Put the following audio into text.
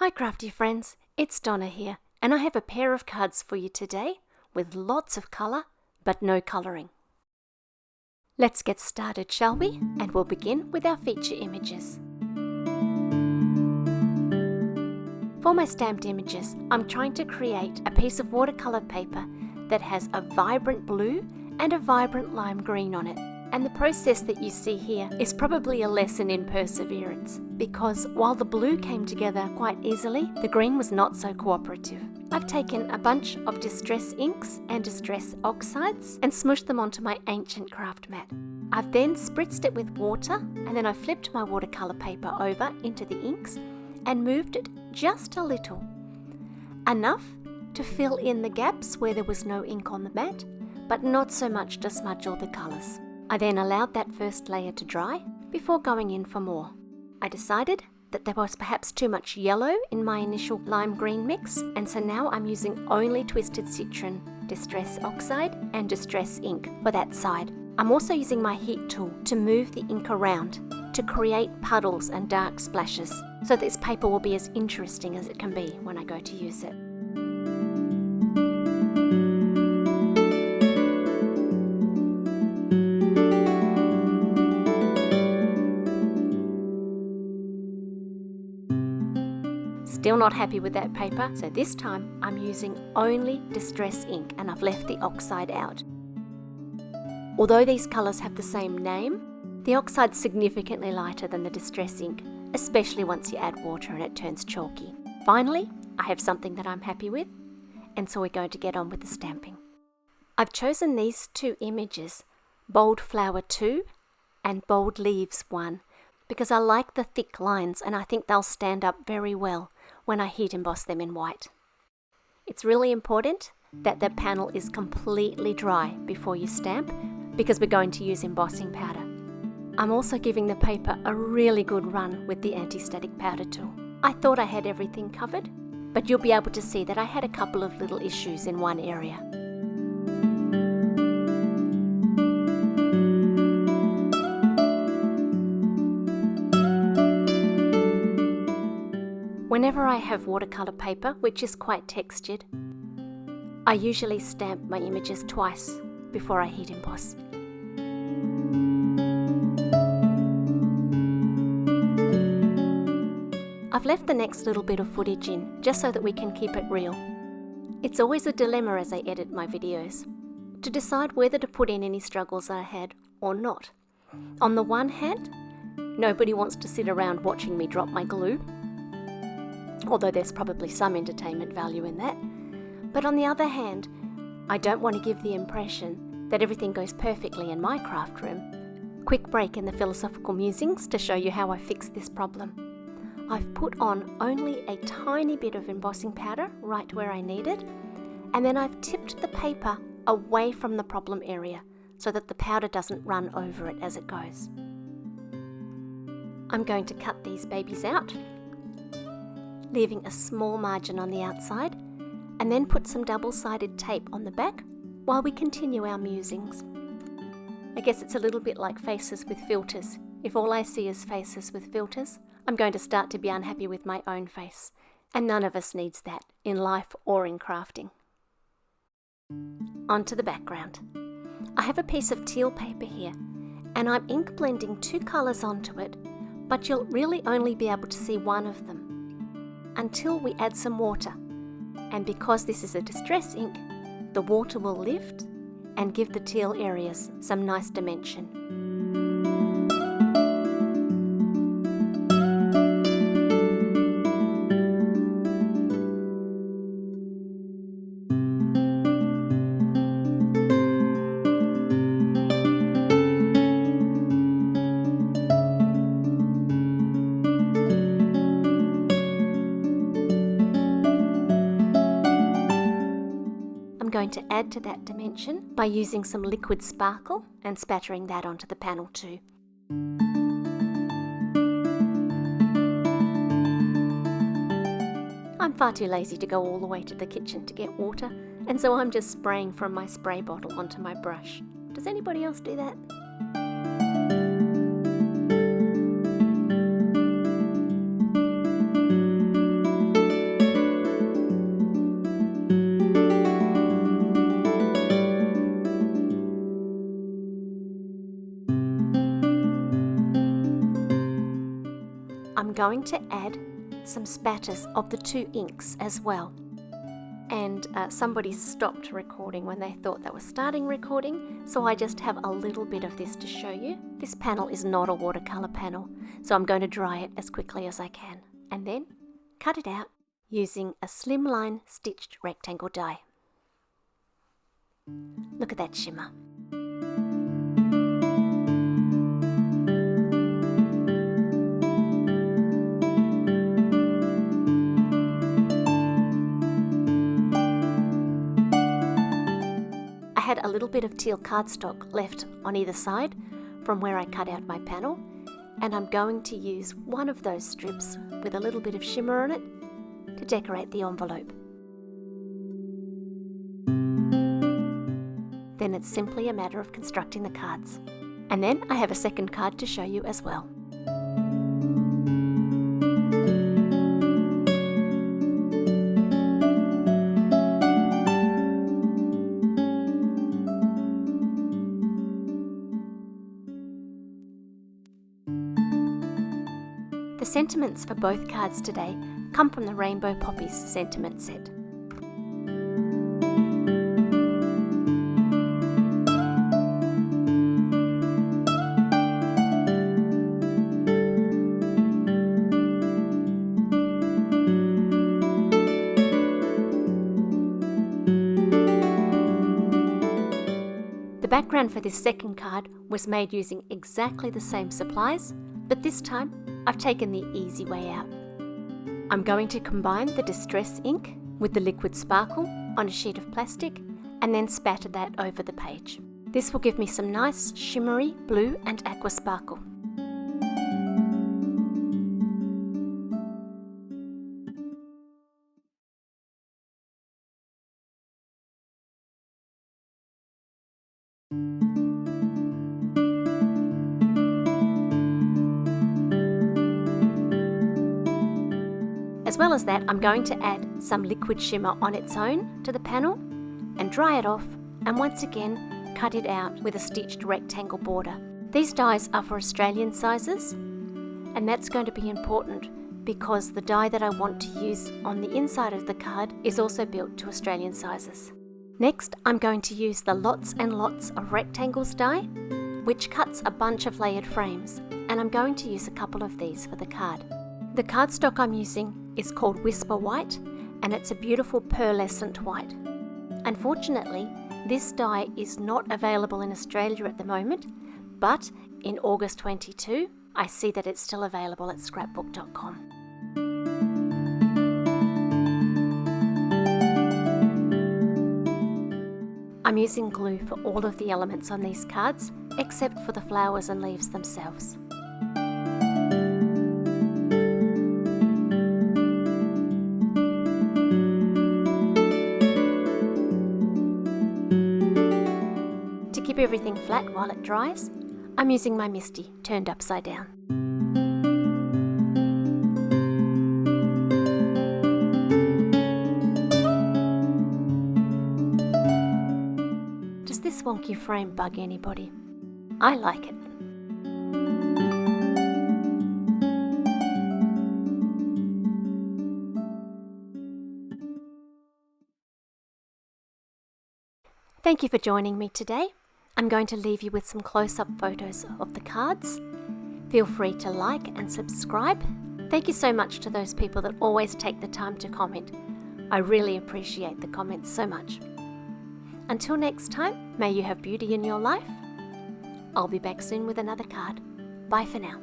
Hi crafty friends, it's Donna here, and I have a pair of cards for you today with lots of colour but no colouring. Let's get started, shall we? And we'll begin with our feature images. For my stamped images, I'm trying to create a piece of watercolour paper that has a vibrant blue and a vibrant lime green on it. And the process that you see here is probably a lesson in perseverance, because while the blue came together quite easily, the green was not so cooperative. I've taken a bunch of distress inks and distress oxides and smooshed them onto my ancient craft mat. I've then spritzed it with water, and then I flipped my watercolour paper over into the inks and moved it just a little. Enough to fill in the gaps where there was no ink on the mat, but not so much to smudge all the colours. I then allowed that first layer to dry before going in for more. I decided that there was perhaps too much yellow in my initial lime green mix, and so now I'm using only Twisted Citron, Distress Oxide and Distress Ink for that side. I'm also using my heat tool to move the ink around to create puddles and dark splashes, so this paper will be as interesting as it can be when I go to use it. Still not happy with that paper, so this time I'm using only Distress Ink and I've left the oxide out. Although these colours have the same name, the oxide's significantly lighter than the Distress Ink, especially once you add water and it turns chalky. Finally, I have something that I'm happy with, and so we're going to get on with the stamping. I've chosen these two images, Bold Flower 2 and Bold Leaves 1, because I like the thick lines and I think they'll stand up very well when I heat emboss them in white. It's really important that the panel is completely dry before you stamp, because we're going to use embossing powder. I'm also giving the paper a really good run with the anti-static powder tool. I thought I had everything covered, but you'll be able to see that I had a couple of little issues in one area. Whenever I have watercolour paper, which is quite textured, I usually stamp my images twice before I heat emboss. I've left the next little bit of footage in, just so that we can keep it real. It's always a dilemma as I edit my videos, to decide whether to put in any struggles I had or not. On the one hand, nobody wants to sit around watching me drop my glue, although there's probably some entertainment value in that. But on the other hand, I don't want to give the impression that everything goes perfectly in my craft room. Quick break in the philosophical musings to show you how I fixed this problem. I've put on only a tiny bit of embossing powder right where I need it, and then I've tipped the paper away from the problem area so that the powder doesn't run over it as it goes. I'm going to cut these babies out, leaving a small margin on the outside, and then put some double-sided tape on the back while we continue our musings. I guess it's a little bit like faces with filters. If all I see is faces with filters, I'm going to start to be unhappy with my own face, and none of us needs that in life or in crafting. Onto the background. I have a piece of teal paper here, and I'm ink blending two colours onto it, but you'll really only be able to see one of them until we add some water. And because this is a distress ink, the water will lift and give the teal areas some nice dimension. I'm going to add to that dimension by using some liquid sparkle and spattering that onto the panel too. I'm far too lazy to go all the way to the kitchen to get water, and so I'm just spraying from my spray bottle onto my brush. Does anybody else do that? going to add some spatters of the 2 inks as well. And somebody stopped recording when they thought they were starting recording, so I just have a little bit of this to show you. This panel is not a watercolour panel, so I'm going to dry it as quickly as I can, and then cut it out using a Slimline stitched rectangle die. Look at that shimmer. I had a little bit of teal cardstock left on either side from where I cut out my panel, and I'm going to use one of those strips with a little bit of shimmer on it to decorate the envelope. Then it's simply a matter of constructing the cards. And then I have a second card to show you as well. The sentiments for both cards today come from the Rainbow Poppies sentiment set. The background for this second card was made using exactly the same supplies, but this time I've taken the easy way out. I'm going to combine the distress ink with the liquid sparkle on a sheet of plastic and then spatter that over the page. This will give me some nice shimmery blue and aqua sparkle. As well as that, I'm going to add some liquid shimmer on its own to the panel and dry it off, and once again cut it out with a stitched rectangle border. These dies are for Australian sizes, and that's going to be important because the die that I want to use on the inside of the card is also built to Australian sizes. Next, I'm going to use the Lots and Lots of Rectangles die, which cuts a bunch of layered frames, and I'm going to use a couple of these for the card. The cardstock I'm using is called Whisper White, and it's a beautiful pearlescent white. Unfortunately, this die is not available in Australia at the moment, but in August 22, I see that it's still available at scrapbook.com. I'm using glue for all of the elements on these cards, except for the flowers and leaves themselves. To keep everything flat while it dries, I'm using my Misty turned upside down. Does this wonky frame bug anybody? I like it. Thank you for joining me today. I'm going to leave you with some close-up photos of the cards. Feel free to like and subscribe. Thank you so much to those people that always take the time to comment. I really appreciate the comments so much. Until next time, may you have beauty in your life. I'll be back soon with another card. Bye for now.